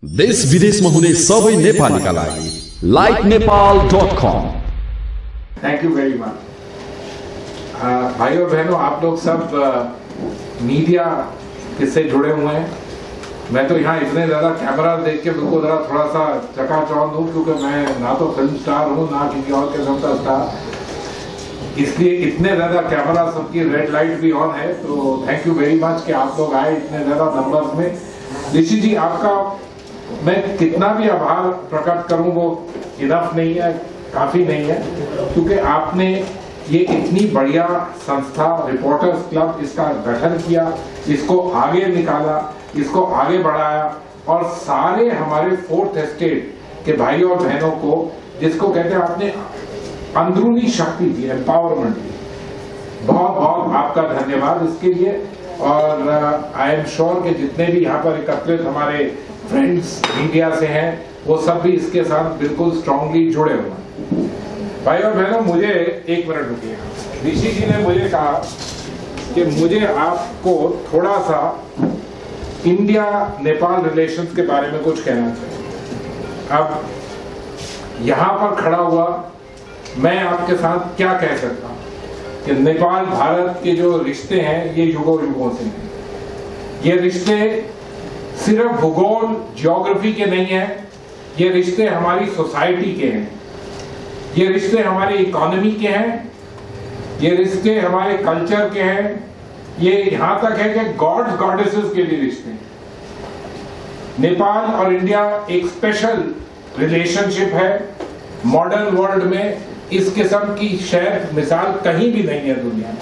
देश विदेशमा हुने सबै नेपालीका लागि LikeNepal.com। Thank you very much. भाई और बहनों, आप लोग सब मीडिया किससे जुड़े हुए हैं। मैं तो यहाँ इतने ज्यादा कैमरा देख के बिल्कुल जरा थोड़ा सा चकाचौंध हूँ, क्योंकि मैं ना तो फिल्म स्टार हूँ ना किसी और किस्म का स्टार, इसलिए इतने ज्यादा कैमरा सबकी रेड लाइट भी ऑन है। तो थैंक यू वेरी मच कि आप लोग आए इतने ज्यादा नंबर्स में। ऋषि जी, आपका मैं कितना भी आभार प्रकट करूं वो इनफ नहीं है, काफी नहीं है, क्योंकि आपने ये इतनी बढ़िया संस्था रिपोर्टर्स क्लब इसका गठन किया, इसको आगे निकाला, इसको आगे बढ़ाया, और सारे हमारे फोर्थ एस्टेट के भाई और बहनों को, जिसको कहते हैं आपने अंदरूनी शक्ति दी, एम्पावरमेंट दी, बहुत बहुत आपका धन्यवाद इसके लिए। और आई एम श्योर कि जितने भी यहाँ पर एकत्रित हमारे फ्रेंड्स मीडिया से हैं, वो सब भी इसके साथ बिल्कुल स्ट्रांगली जुड़े हुए हैं। भाई और बहनों, मुझे एक मिनट रुकिए। ऋषि जी ने मुझे कहा कि मुझे आपको थोड़ा सा इंडिया नेपाल रिलेशंस के बारे में कुछ कहना चाहिए। अब यहाँ पर खड़ा हुआ मैं आपके साथ क्या कह सकता हूँ कि नेपाल भारत के जो रिश्ते हैं ये युगों युगों से हैं। ये रिश्ते सिर्फ भूगोल ज्योग्राफी के नहीं हैं, ये रिश्ते हमारी सोसाइटी के हैं, ये रिश्ते हमारी इकोनॉमी के हैं, ये रिश्ते हमारे कल्चर के हैं, ये यहां तक है कि गॉड्स गॉडेसेस के लिए रिश्ते हैं। नेपाल और इंडिया एक स्पेशल रिलेशनशिप है। मॉडर्न वर्ल्ड में इस किस्म की शायद मिसाल कहीं भी नहीं है दुनिया में।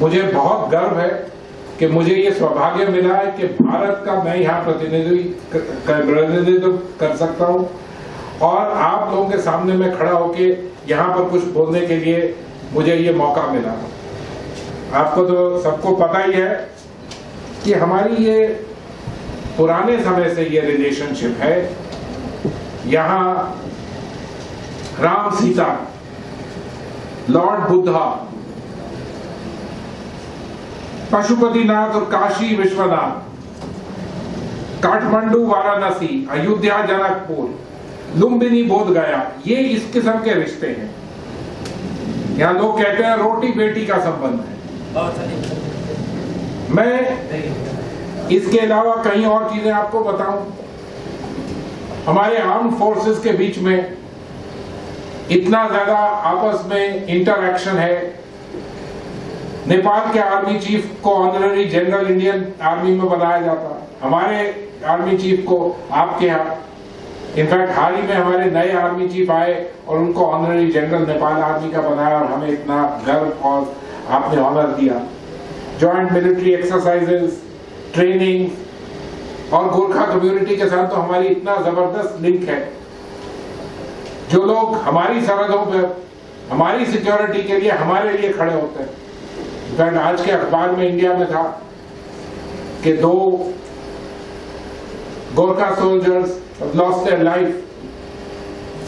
मुझे बहुत गर्व है कि मुझे ये सौभाग्य मिला है कि भारत का मैं यहाँ प्रतिनिधित्व कर सकता हूँ, और आप लोगों के सामने मैं खड़ा होके यहाँ पर कुछ बोलने के लिए मुझे ये मौका मिला। आपको तो सबको पता ही है कि हमारी ये पुराने समय से ये रिलेशनशिप है। यहाँ राम सीता, लॉर्ड बुद्धा, पशुपतिनाथ और काशी विश्वनाथ, काठमांडू वाराणसी, अयोध्या जनकपुर, लुम्बिनी बोध गया, ये इस किस्म के रिश्ते हैं। यहाँ लोग कहते हैं रोटी बेटी का संबंध है। मैं इसके अलावा कई और चीजें आपको बताऊं। हमारे आर्म फोर्सेस के बीच में इतना ज्यादा आपस में इंटरैक्शन है। नेपाल के आर्मी चीफ को ऑनररी जनरल इंडियन आर्मी में बनाया जाता, हमारे आर्मी चीफ को आपके यहाँ, इनफैक्ट हाल ही में हमारे नए आर्मी चीफ आए और उनको ऑनररी जनरल नेपाल आर्मी का बनाया, और हमें इतना गर्व और आपने ऑनर दिया। जॉइंट मिलिट्री एक्सरसाइजेस, ट्रेनिंग, और गोरखा कम्युनिटी के साथ तो हमारी इतना जबरदस्त लिंक है। जो लोग हमारी सरहदों पर हमारी सिक्योरिटी के लिए हमारे लिए खड़े होते हैं। इनफैक्ट आज के अखबार में इंडिया में था कि 2 Gorkha soldiers lost their life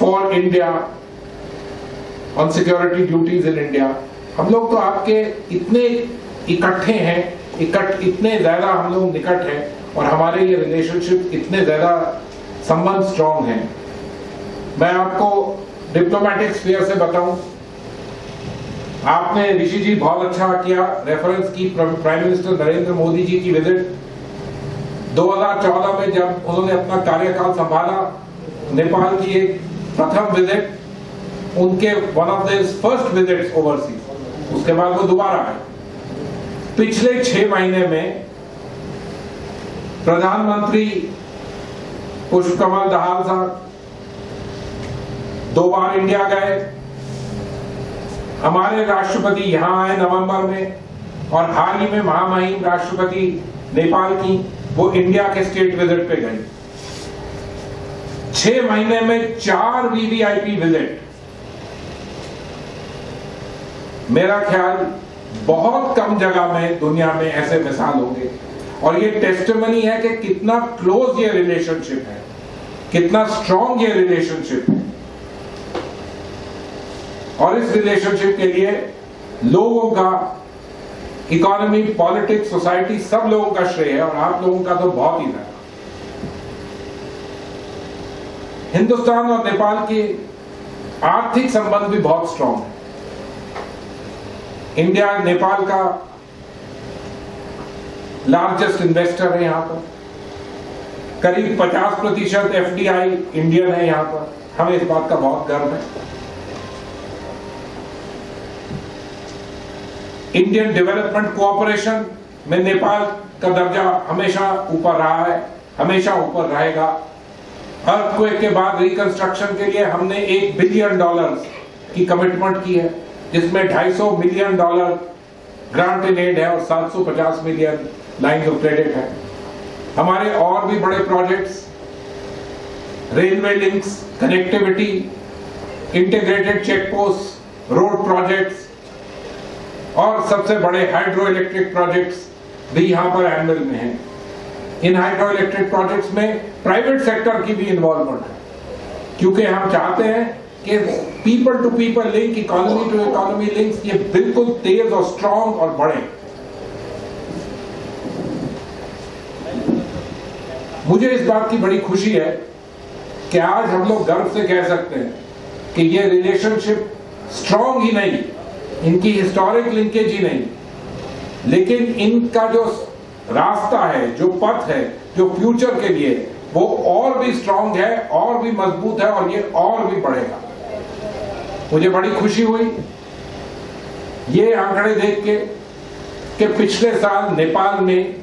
for India on security duties in India. हम लोग तो आपके इतने इकट्ठे हैं, इतने ज्यादा हम लोग निकट हैं, और हमारे ये रिलेशनशिप इतने ज्यादा संबंध स्ट्रॉन्ग हैं। मैं आपको डिप्लोमेटिक स्फीयर से बताऊं, आपने ऋषि जी बहुत अच्छा किया, रेफरेंस की प्राइम मिनिस्टर नरेंद्र मोदी जी की विजिट 2014 में जब उन्होंने अपना कार्यकाल संभाला। नेपाल की एक प्रथम विजिट, उनके one of the first visits overseas, उसके बाद वो दोबारा आए। पिछले 6 महीने में प्रधानमंत्री पुष्पकमल दहाल साहब 2 बार इंडिया गए, हमारे राष्ट्रपति यहां आए नवंबर में, और हाल ही में महामहिम राष्ट्रपति नेपाल की वो इंडिया के स्टेट विजिट पे गए। 6 महीने में 4 वीवीआईपी विजिट। मेरा ख्याल बहुत कम जगह में दुनिया में ऐसे मिसाल होंगे, और ये टेस्टिमनी है कि कितना क्लोज ये रिलेशनशिप है, कितना स्ट्रॉन्ग ये रिलेशनशिप है। और इस रिलेशनशिप के लिए लोगों का, इकोनॉमी, पॉलिटिक्स, सोसाइटी, सब लोगों का श्रेय है, और आप लोगों का तो बहुत ही ज्यादा। हिंदुस्तान और नेपाल के आर्थिक संबंध भी बहुत स्ट्रांग है। इंडिया नेपाल का लार्जेस्ट इन्वेस्टर है यहां पर, करीब 50% एफडीआई इंडियन है यहां पर, हमें इस बात का बहुत गर्व है। इंडियन डेवलपमेंट कोऑपरेशन में नेपाल का दर्जा हमेशा ऊपर रहा है, हमेशा ऊपर रहेगा। अर्थक्वेक के बाद रिकंस्ट्रक्शन के लिए हमने $1 बिलियन की कमिटमेंट की है, जिसमें $250 मिलियन ग्रांट इन एड है और 750 मिलियन लाइन ऑफ क्रेडिट है। हमारे और भी बड़े projects, railway links, connectivity, integrated check post, road projects और सबसे बड़े हाइड्रो इलेक्ट्रिक प्रोजेक्ट्स भी यहां पर एनुअल में हैं। इन हाइड्रो इलेक्ट्रिक प्रोजेक्ट्स में प्राइवेट सेक्टर की भी इन्वॉल्वमेंट है, क्योंकि हम चाहते हैं कि people to people link, economy to economy links ये बिल्कुल तेज और स्ट्रांग और बड़े। मुझे इस बात की बड़ी खुशी है कि आज हम लोग गर्व से कह सकते हैं कि ये रिलेशनशिप स्ट्रांग ही नहीं, इनकी हिस्टोरिक लिंकेज ही नहीं, लेकिन इनका जो रास्ता है, जो पथ है, जो फ्यूचर के लिए, वो और भी स्ट्रांग है, और भी मजबूत है और ये और भी बढ़ेगा। मुझे बड़ी खुशी हुई ये आंकड़े देख के कि पिछले साल नेपाल में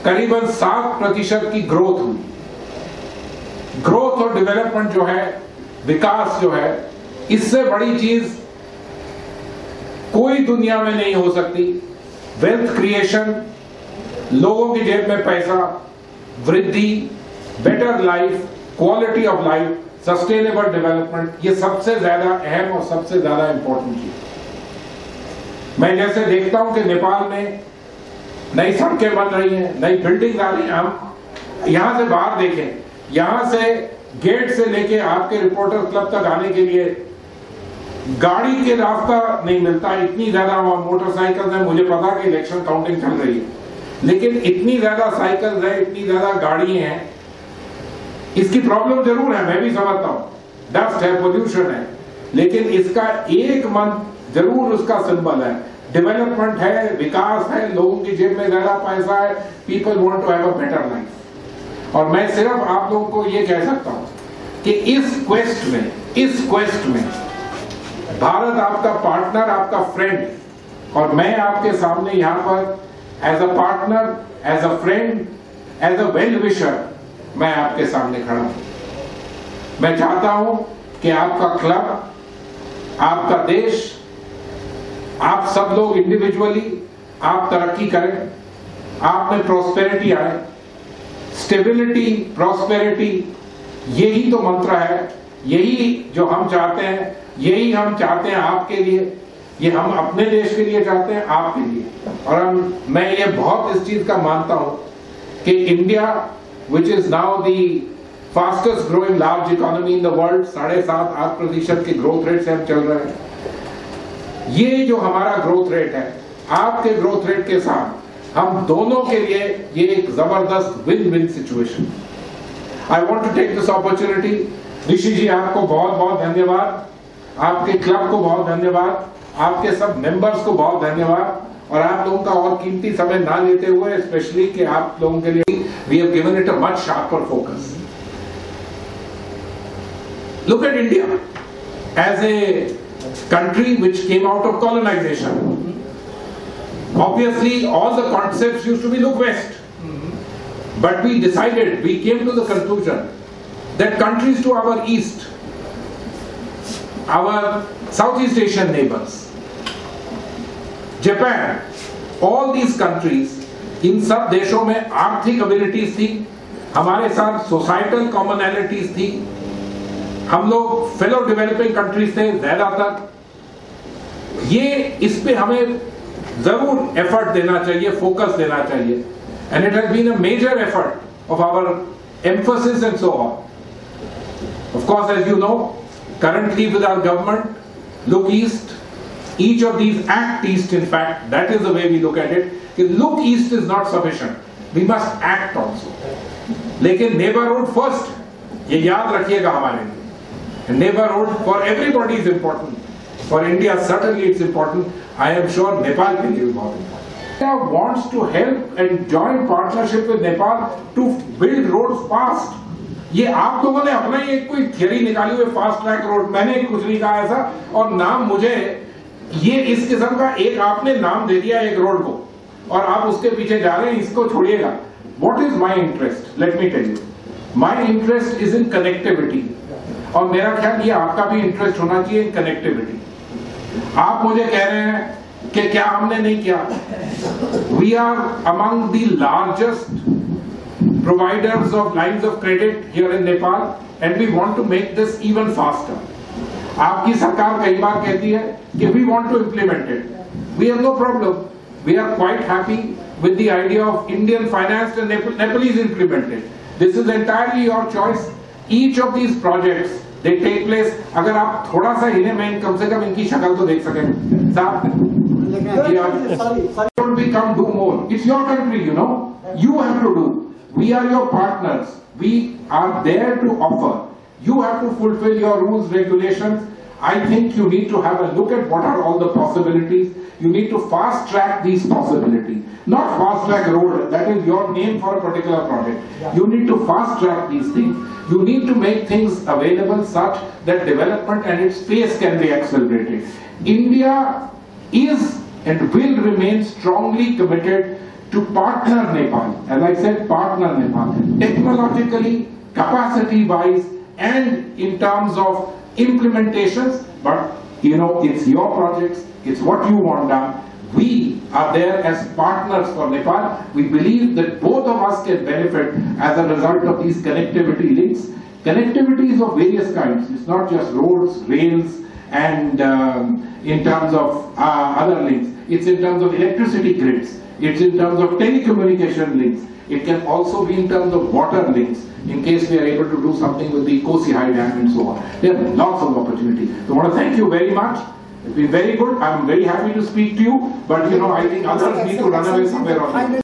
करीबन 7% की ग्रोथ हुई। ग्रोथ और डेवलपमेंट जो है, विकास जो है, इससे बड़ी चीज कोई दुनिया में नहीं हो सकती। वेल्थ क्रिएशन, लोगों की जेब में पैसा, वृद्धि, better life, quality of life, sustainable development, ये सबसे ज्यादा अहम और सबसे ज्यादा इंपॉर्टेंट चीज। मैं जैसे देखता हूं कि नेपाल में नई सड़कें बन रही हैं, नई बिल्डिंग आ रही हैं। हम यहां से बाहर देखें, यहां से गेट से लेके आपके रिपोर्टर क्लब तक आने के लिए गाड़ी के रास्ता नहीं मिलता, इतनी ज्यादा मोटरसाइकिल है। मुझे पता कि इलेक्शन काउंटिंग चल रही है, लेकिन इतनी ज्यादा साइकिल है, इतनी ज्यादा गाड़ी हैं। इसकी प्रॉब्लम जरूर है, मैं भी समझता हूं, डस्ट है, पोल्यूशन है, लेकिन इसका एक मंथ जरूर उसका सिंबल है। डेवलपमेंट है, विकास है, लोगों की जेब में ज्यादा पैसा है, people want to have a better life. और मैं सिर्फ आप लोगों को ये कह सकता हूं कि इस क्वेस्ट में भारत आपका पार्टनर, आपका फ्रेंड, और मैं आपके सामने यहां पर as a partner, as a friend, as a well wisher मैं आपके सामने खड़ा हूं। मैं चाहता हूं कि आपका क्लब, आपका देश, आप सब लोग इंडिविजुअली आप तरक्की करें, आप में प्रोस्पेरिटी आए। स्टेबिलिटी, प्रोस्पेरिटी, यही तो मंत्र है, यही जो हम चाहते हैं, यही हम चाहते हैं आपके लिए, ये हम अपने देश के लिए चाहते हैं, आपके लिए। और मैं ये बहुत इस चीज का मानता हूं कि India, which is now the fastest growing large economy in the world, 7.5-8% की ग्रोथ रेट से हम चल रहे हैं। ये जो हमारा ग्रोथ रेट है, आपके ग्रोथ रेट के साथ हम दोनों के लिए ये एक जबरदस्त win win situation. I want to take this opportunity, Rishi ji आपको बहुत बहुत धन्यवाद, आपके क्लब को बहुत धन्यवाद, आपके सब मेंबर्स को बहुत धन्यवाद, और आप लोगों का और कीमती समय ना लेते हुए, स्पेशली कि आप लोगों के लिए we have given it a much sharper focus. Look at India as a country which came out of colonization. Obviously all the concepts used to be look west, but we came to the conclusion that countries to our east, our Southeast Asian neighbors, Japan, all these countries, इन सब देशों में आर्थिक abilities थी, हमारे साथ societal commonalities थी, हम लोग फेलो डेवलपिंग कंट्रीज थे ज्यादातर। ये इस पे हमें जरूर एफर्ट देना चाहिए, फोकस देना चाहिए, and it has been a major effort of our emphasis and so on. Of course, as you know, currently with our government, look east, each of these act east. In fact, that is the way we look at it. If look east is not sufficient, we must act also. लेकिन neighborhood first, ये याद रखिएगा हमारे लिए। Neighborhood for everybody is important. For India certainly it's important. I am sure Nepal के लिए भी बहुत important. India wants to help and join partnership with Nepal to build roads fast. ये आप लोगों ने अपना ही एक कोई थियरी निकाली हुई फास्ट ट्रैक रोड, मैंने कुछ नहीं कहा ऐसा, और नाम मुझे ये इस किस्म का एक आपने नाम दे दिया एक रोड को और आप उसके पीछे जा रहे हैं, इसको छोड़िएगा। What is my interest? Let me tell you. My interest is in connectivity. और मेरा ख्याल ये आपका भी इंटरेस्ट होना चाहिए इन कनेक्टिविटी। आप मुझे कह रहे हैं कि क्या हमने नहीं किया। We are among the largest providers of lines of credit here in Nepal and we want to make this even faster. आपकी सरकार कई बार कहती है कि we want to implement it. We have no problem. We are quite happy with the idea of Indian financed and Nepalese implemented. This is entirely your choice. Each of these projects they take place. अगर आप थोड़ा सा हिने में कम से कम इनकी शक्ल तो देख सकें साहब, don't become do more. It's your country, you know. You have to do. We are your partners. We are there to offer. You have to fulfill your rules, regulations. I think you need to have a look at what are all the possibilities. You need to fast track these possibilities. Not fast track road, that is your name for a particular project. Yeah. You need to fast track these things. You need to make things available such that development and its pace can be accelerated. India is and will remain strongly committed to partner Nepal. As I said, partner Nepal. Technologically, capacity-wise, and in terms of implementations, but you know, it's your projects, it's what you want done. We are there as partners for Nepal. We believe that both of us can benefit as a result of these connectivity links. Connectivity is of various kinds. It's not just roads, rails, and in terms of other links. It's in terms of electricity grids. It's in terms of telecommunication links. It can also be in terms of water links, in case we are able to do something with the Kosi High Dam and so on. There are lots of opportunities. So I want to thank you very much. It's been very good. I'm very happy to speak to you, but you know, I think others need to run away somewhere or